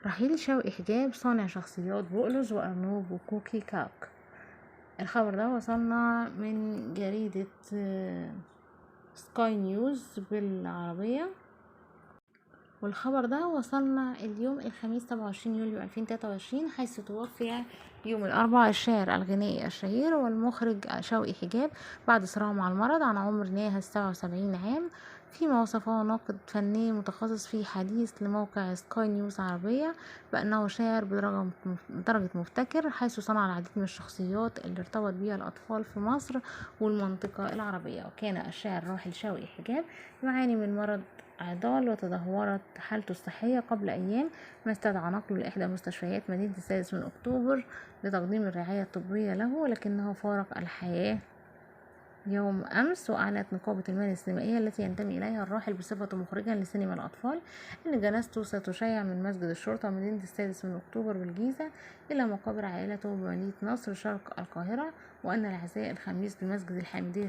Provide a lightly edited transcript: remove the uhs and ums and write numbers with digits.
رحيل شوقي حجاب صانع شخصيات بقلظ وأرنوب وكوكي كاك. الخبر ده وصلنا من جريدة سكاي نيوز بالعربية، والخبر ده وصلنا اليوم الخميس 27 يوليو 2023، حيث توفي يوم الأربعاء الشاعر الغنائي الشهير والمخرج شوقي حجاب بعد صراع مع المرض عن عمر ناهز 77 عام، فيما وصفه ناقد فني متخصص في حديث لموقع سكاي نيوز عربية بأنه شاعر بدرجة مبتكر، حيث صنع العديد من الشخصيات اللي ارتبط بها الأطفال في مصر والمنطقة العربية. وكان الشاعر الراحل شوقي حجاب يعاني من مرض عضال، وتدهورت حالته الصحية قبل أيام ما استدعى نقله لإحدى مستشفيات مدينة السادس من أكتوبر لتقديم الرعاية الطبية له، ولكنه فارق الحياة يوم أمس. وأعلنت نقابة المهن السينمائية التي ينتمي إليها الراحل بصفته مخرجا لسينما الأطفال أن جنازته ستشيع من مسجد الشرطة مدينة السادس من أكتوبر بالجيزة إلى مقابر عائلته بمدينة نصر شرق القاهرة، وأن العزاء الخميس بمسجد الحامدية